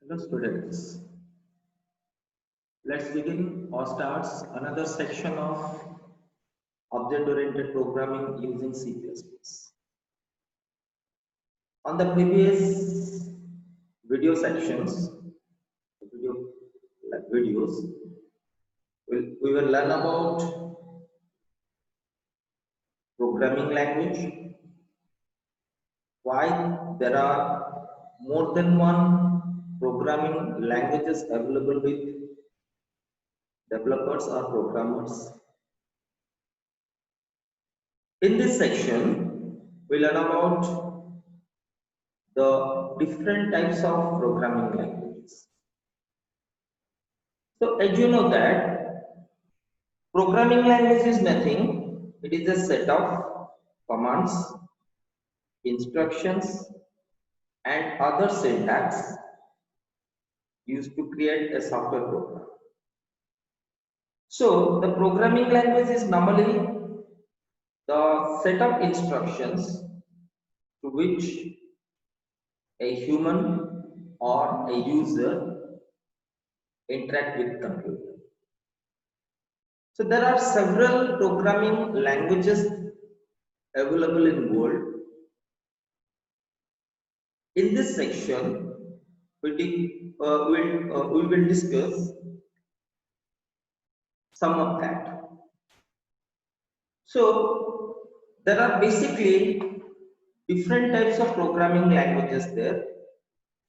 Hello students, let's begin or starts another section of object-oriented programming using C++. On the previous video sections, video, videos, we will learn about programming language, why there are more than one programming languages available with developers or programmers. In this section, we learn about the different types of programming languages. So, as you know that programming language is nothing, it is a set of commands, instructions, and other syntax used to create a software program. So, the programming language is normally the set of instructions to which a human or a user interact with computer. So there are several programming languages available in world. In this section, we will discuss some of that. So there are basically different types of programming languages there,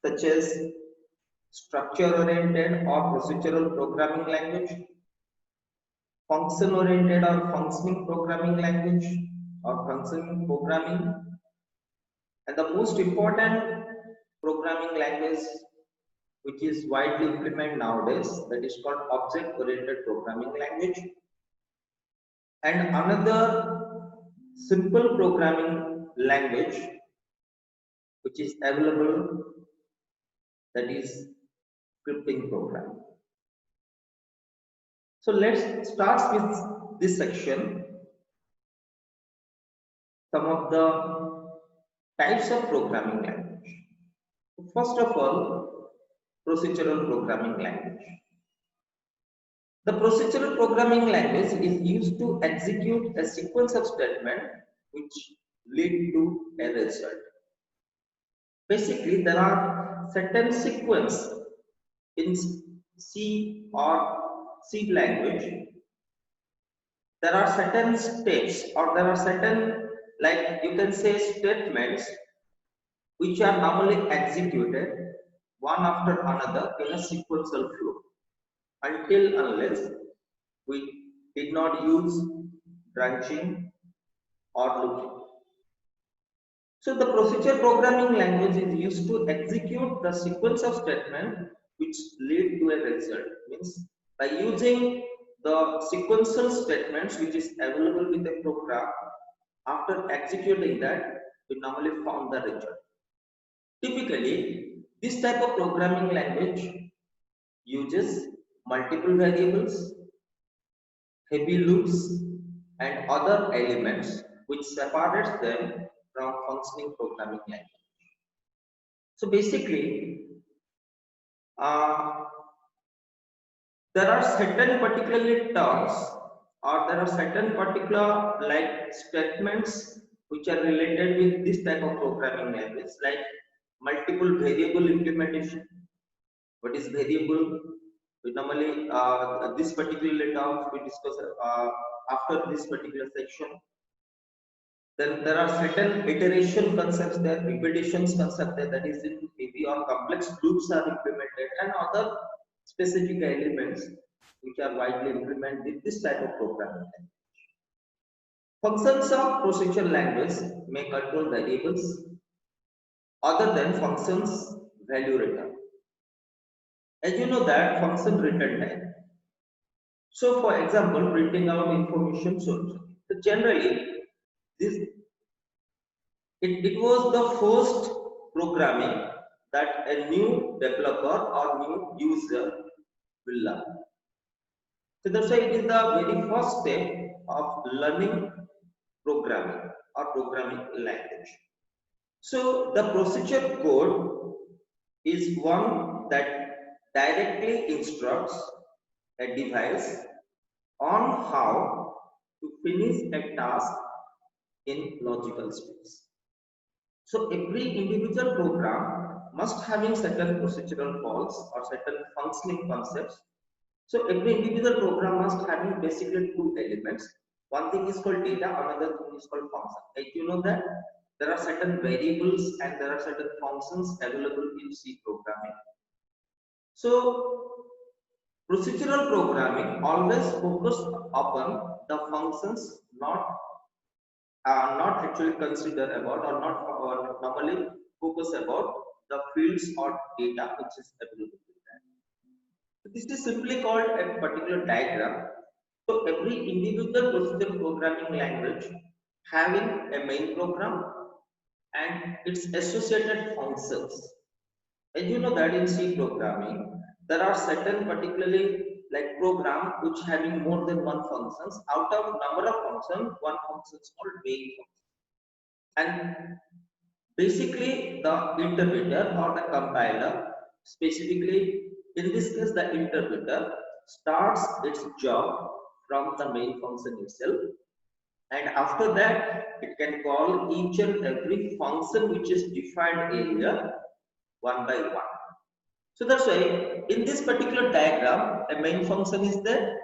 such as structure-oriented or procedural programming language, function-oriented or functioning programming language or functioning programming, and the most important programming language which is widely implemented nowadays, that is called object-oriented programming language, and another simple programming language which is available, that is scripting programming. So let's start with this section, some of the types of programming language. First of all, procedural programming language. The procedural programming language is used to execute a sequence of statements which lead to a result. Basically, there are certain sequence in C or C language. There are certain steps or there are certain, like you can say, statements which are normally executed one after another in a sequential flow until unless we did not use branching or looping. So the procedure programming language is used to execute the sequence of statements which lead to a result. Means by using the sequential statements which is available with the program, after executing that, we normally found the result. Typically, this type of programming language uses multiple variables, heavy loops, and other elements which separates them from functioning programming language. So basically, there are certain particularly terms or there are certain particular like statements which are related with this type of programming language, like multiple variable implementation. What is variable? We normally this particular terms we discuss after this particular section. Then there are certain iteration concepts there, repetitions concept there, that is in heavy or complex loops are implemented, and other specific elements which are widely implemented with this type of programming language. Functions of procedural language may control variables other than functions value return. As you know that function return type. So for example, printing out information source. So generally, this it was the first programming that a new developer or new user will learn. So that's why it is the very first step of learning programming or programming language. So the procedure code is one that directly instructs a device on how to finish a task in logical space. So every individual program must having certain procedural calls or certain functioning concepts. So every individual program must having basically two elements. One thing is called data, another thing is called function. Like you know that there are certain variables and there are certain functions available in C programming. So procedural programming always focus upon the functions, not actually consider about or not normally focus about the fields or data which is available with that. So this is simply called a particular diagram. So every individual procedural programming language having a main program and its associated functions. And you know that in C programming, there are certain particularly like program which having more than one functions. Out of number of functions, one function is called main function. And basically the interpreter or the compiler, specifically in this case the interpreter, starts its job from the main function itself, and after that it can call each and every function which is defined area one by one. So that's why in this particular diagram a main function is there,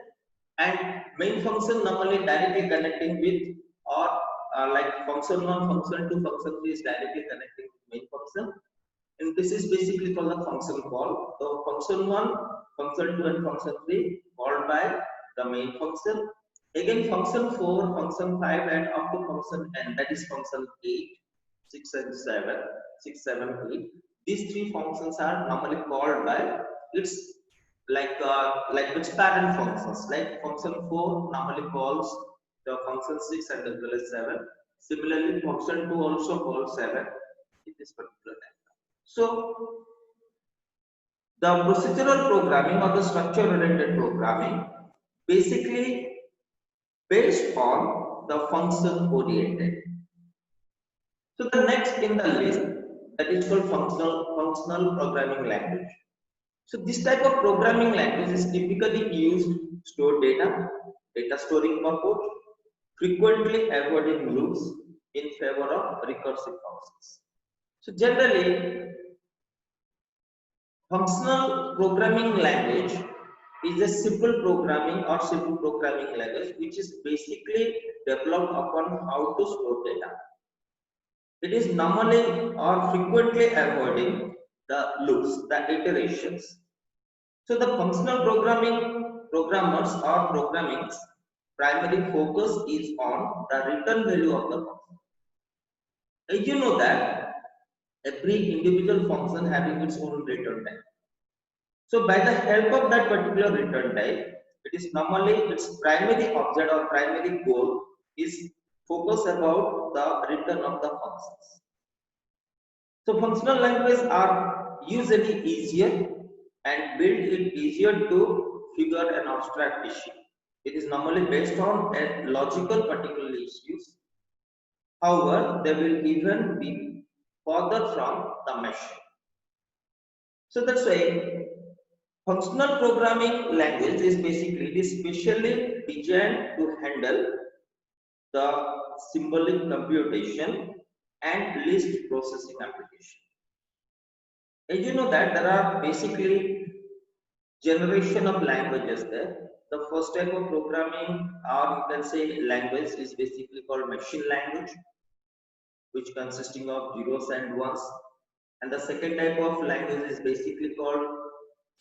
and main function normally directly connecting with or like function 1, function 2, function 3 is directly connecting with main function, and this is basically called the function call. So function 1, function 2 and function 3 called by the main function. Again function 4, function 5 and up to function n, that is function 8, 6 and 7, 6, 7, 8. These three functions are normally called by its like its parent functions. Like function 4 normally calls the function 6 and as well as 7. Similarly, function 2 also calls 7 in this particular diagram. So the procedural programming or the structure oriented programming basically based on the function oriented. So the next in the list, that is called functional programming language. So this type of programming language is typically used to store data storing purpose, frequently avoiding loops in favor of recursive functions. So generally, functional programming language is a simple programming or simple programming language which is basically developed upon how to store data. It is normally or frequently avoiding the loops, the iterations. So the functional programmers or programming's primary focus is on the return value of the function. As you know that every individual function having its own return type. So by the help of that particular return type, it is normally its primary object or primary goal is focus about the return of the functions. So functional languages are usually easier and build it easier to figure an abstract issue. It is normally based on a logical particular issues. However, they will even be further from the machine. So that's why functional programming language is basically specially designed to handle the symbolic computation and list processing application. As you know that there are basically generation of languages there. The first type of programming or you can say language is basically called machine language, which consisting of zeros and ones. And the second type of language is basically called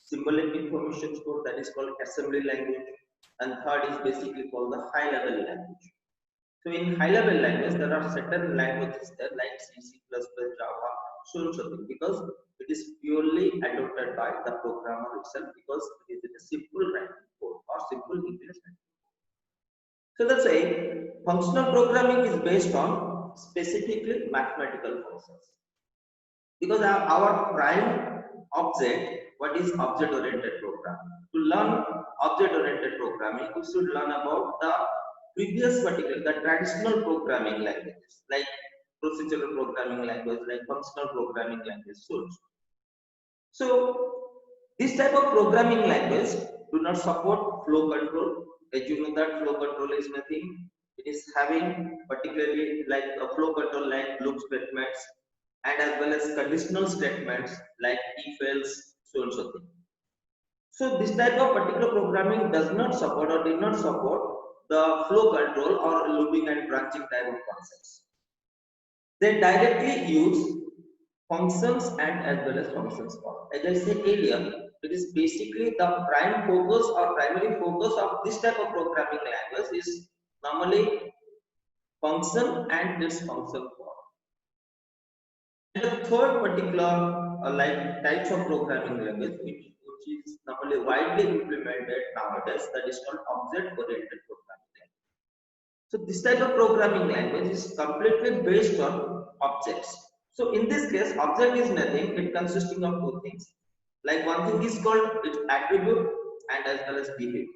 symbolic information store, that is called assembly language. And third is basically called the high level language. So in high level language, there are certain languages there like C, C++, Java, so on so on, because it is purely adopted by the programmer itself because it is a simple writing code or simple English writing. So that's why functional programming is based on specifically mathematical functions. Because our prime object, what is object oriented programming? To learn object oriented programming, we should learn about the previous particular, the traditional programming languages like procedural programming language, like functional programming language. So So this type of programming language do not support flow control. As you know that flow control is nothing. It is having particularly like a flow control like loop statements and as well as conditional statements like if else so and so thing. So this type of particular programming does not support or did not support the flow control or looping and branching type of concepts. They directly use functions and as well as functions call. As I said earlier, it is basically the prime focus or primary focus of this type of programming language is normally function and its function call. And the third particular like types of programming language which is normally widely implemented nowadays, that is called object oriented programming language. So this type of programming language is completely based on objects. So in this case, object is nothing, it consisting of two things. Like one thing is called its attribute and as well as behavior.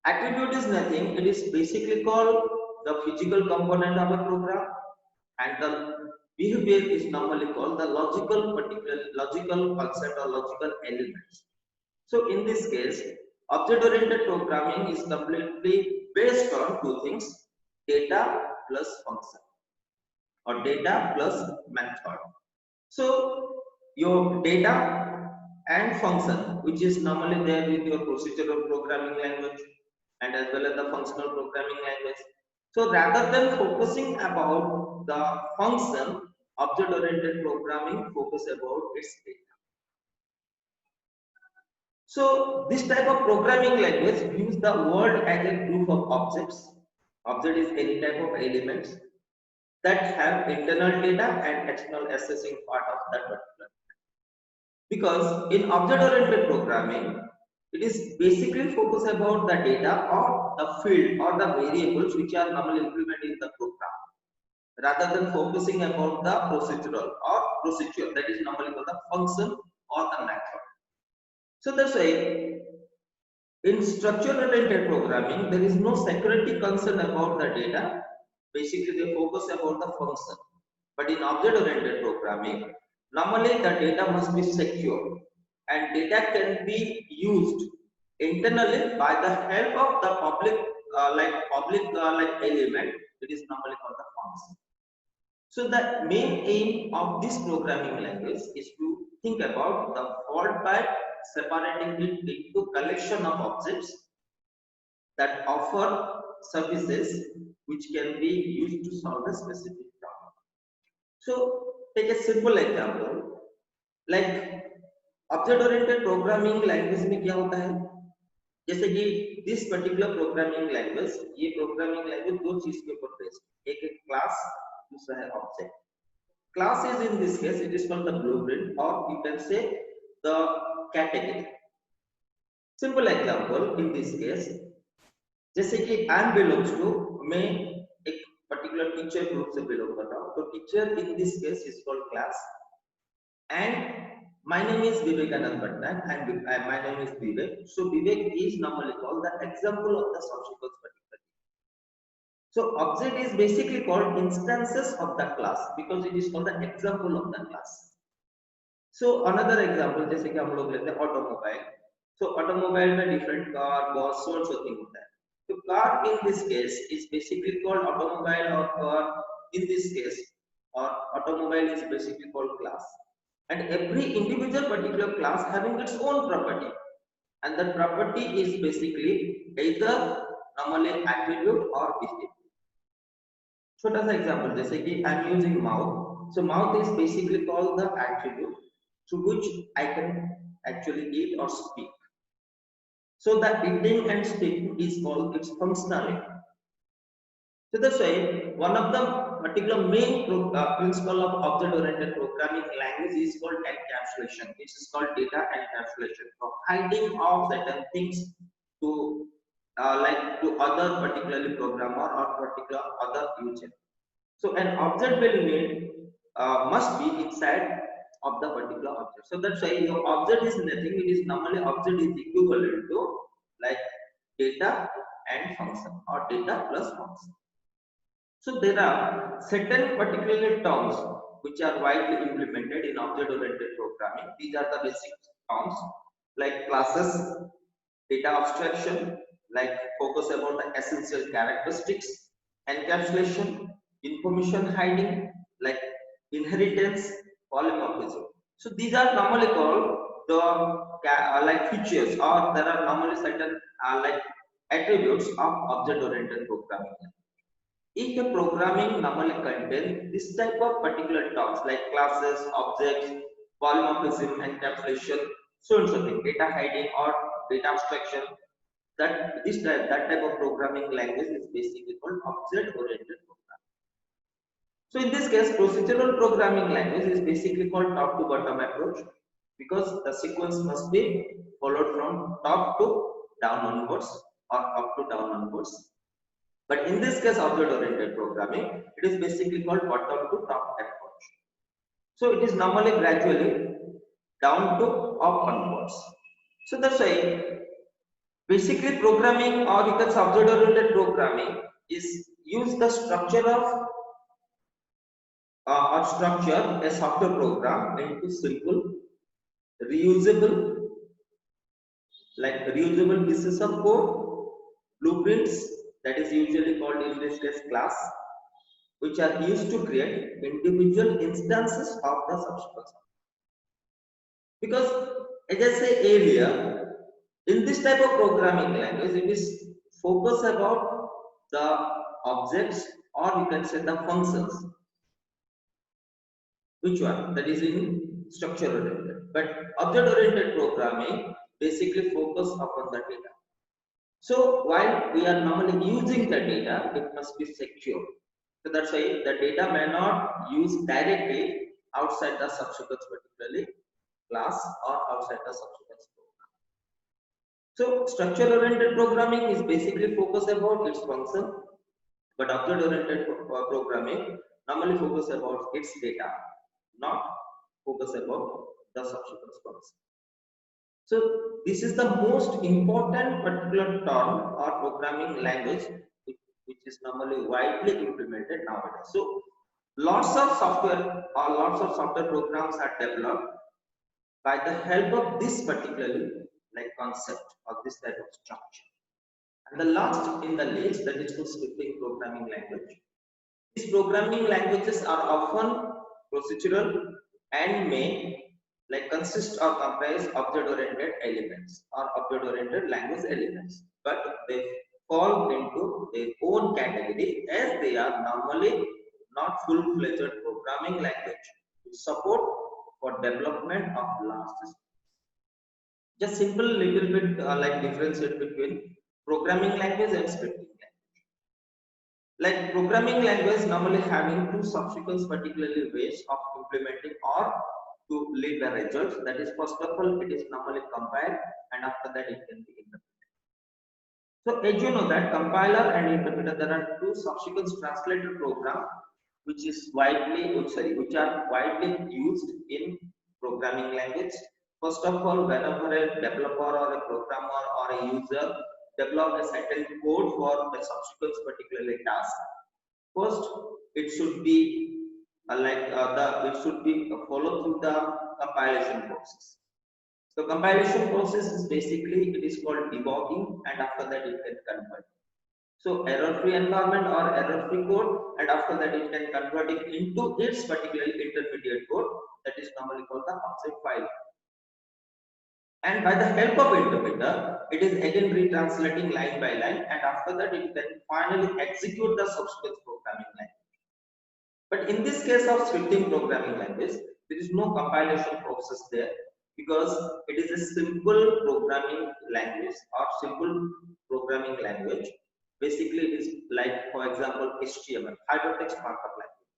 Attribute is nothing, it is basically called the physical component of a program, and the behavior is normally called the logical concept or logical elements. So in this case, object-oriented programming is completely based on two things: data plus function or data plus method. So your data and function, which is normally there with your procedural programming language and as well as the functional programming language. So rather than focusing about the function, object-oriented programming focus about its data. So this type of programming language views the world as a group of objects. Object is any type of elements that have internal data and external accessing part of that particular. Because in object-oriented programming, it is basically focused about the data or the field or the variables which are normally implemented in the program, rather than focusing about the procedural or procedure that is normally called the function or the method. So that's why in structure-oriented programming, there is no security concern about the data. Basically, they focus about the function. But in object-oriented programming, normally the data must be secure, and data can be used internally by the help of the public element. It is normally called the function. So the main aim of this programming language is to think about the fault by separating it into collection of objects that offer services which can be used to solve a specific problem. So take a simple example, like object-oriented programming language में क्या होता है? जैसे कि this particular programming language, ये programming language दो चीज के ऊपर बेस्ड, एक है class, दूसरा है object. Class is in this case, it is called the blueprint, or you can say the category. Simple example in this case, जैसे कि I am belongs to, मैं एक particular teacher group से belong कर रहा हूँ, तो teacher in this case is called class, and my name is Vivekanand Patnaik and my name is Vivek. So Vivek is normally called the example of the subsequent particular. So object is basically called instances of the class because it is called the example of the class. So another example, जैसे कि हम लोग लेते हैं automobile. So automobile में different car, bus, so and so thing होता है. So car in this case is basically called automobile or car in this case, or automobile is basically called class. And every individual particular class having its own property, and that property is basically either normally attribute or behavior. छोटा सा example जैसे कि I am using mouth, so mouth is basically called the attribute through which I can actually eat or speak. So the eating and speaking is called its functionality. So that's why one of the particular main principle of object-oriented programming language is called encapsulation. This is called data encapsulation, for hiding of certain things to like to other particularly programmer or particular other user. So an object will need must be inside of the particular object. So that's why your object is nothing. It is normally object is equivalent to like data and function or data plus function. So there are certain particular terms which are widely implemented in object-oriented programming. These are the basic terms like classes, data abstraction, like focus about the essential characteristics, encapsulation, information hiding, like inheritance, polymorphism. So these are normally called the like features, or there are normally certain like attributes of object-oriented programming. If a programming normally contains this type of particular terms like classes, objects, polymorphism, encapsulation, so and so thing, data hiding or data abstraction, that type of programming language is basically called object-oriented programming. So in this case, procedural programming language is basically called top-to-bottom approach because the sequence must be followed from top to down onwards or up to down onwards. But in this case, object-oriented programming, it is basically called bottom to top approach. So it is normally gradually down to up onwards. So that's why basically programming, or you can say object-oriented programming, is use the structure of or structure a software program into simple, reusable, like reusable pieces of code, blueprints, that is usually called in this case class, which are used to create individual instances of the subsequent software. Because as I said earlier, in this type of programming language, it is focused about the objects, or you can say the functions. Which one? That is in structure oriented. But object oriented programming basically focus upon the data. So while we are normally using the data, it must be secure. So that's why the data may not use directly outside the subsequence, particularly class or outside the subsequence program. So structure oriented programming is basically focused about its function, but object oriented programming normally focus about its data, not focus about the subsequence function. So this is the most important particular term or programming language which is normally widely implemented nowadays. So lots of software or lots of software programs are developed by the help of this particularly like concept of this type of structure. And the last in the list, that is the scripting programming language. These programming languages are often procedural and may like consist or comprise object-oriented elements or object-oriented language elements, but they fall into their own category as they are normally not full-fledged programming language to support for development of large systems. Just simple little bit like differentiate between programming language and scripting language. Like programming language normally having two subsequent particularly ways of implementing or to lead the results. That is, first of all, it is normally compiled, and after that it can be interpreted. So as you know that compiler and interpreter, there are two subsequent translator program which are widely used in programming language. First of all, whenever a developer or a programmer or a user develop a certain code for the subsequent particular task, first it should be it should be follow through the compilation process. So compilation process is basically, it is called debugging, and after that it can convert. So error-free environment or error-free code, and after that it can convert it into its particular intermediate code, that is normally called the object file. And by the help of interpreter, it is again retranslating line by line, and after that it can finally execute the subsequent programming language. But in this case of scripting programming language, there is no compilation process there, because it is a simple programming language or simple programming language. Basically, it is like, for example, HTML, hypertext markup language.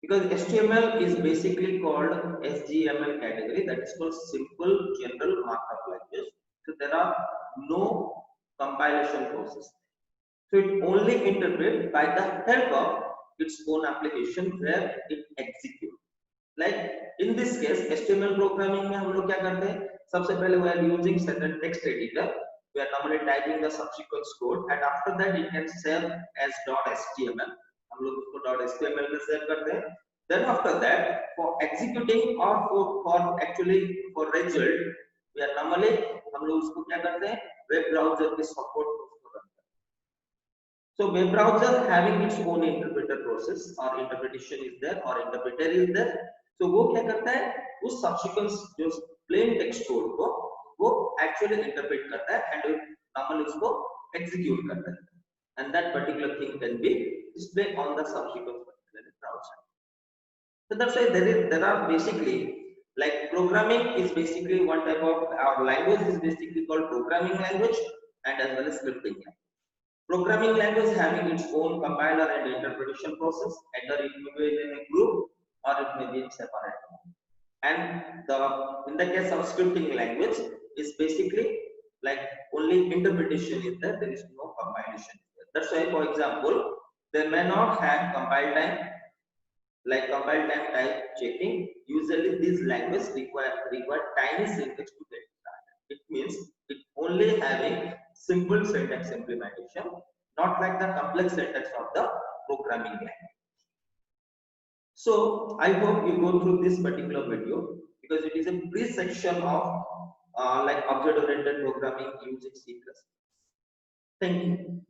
Because HTML is basically called SGML category, that is called simple general markup language. So there are no compilation process. So it only interprets by the help of its own application where it executes. Like in this case, HTML programming में हम लोग क्या करते हैं? सबसे पहले we are using certain text editor. We are normally typing the subsequent code, and after that it can save as .html. हम लोग उसको .html में सेव करते हैं. Then after that, for executing or for actually for result, we are normally हम लोग उसको क्या करते हैं, वेब ब्राउजर के सपोर्ट उसको रखते हैं. So web browser having its own interpreter process or interpretation is there or interpreter is there. So वो क्या करता है, उस subsequence जो plain text code को वो actually interpret करता है and normally उसको execute करता है, and that particular thing can be displayed on the subsequent particular browser. So that's why there are basically like programming is basically one type of our language is basically called programming language and as well as scripting language. Programming language having its own compiler and interpretation process, either it may be in a group or it may be in separate. And in the case of scripting language is basically like only interpretation is there, there is no compilation. That's why, for example, they may not have compile time, like compile time type checking. Usually these languages require tiny syntax to get started. It means it only having simple syntax implementation, not like the complex syntax of the programming language. So I hope you go through this particular video because it is a brief section of like object-oriented programming using C++. Thank you.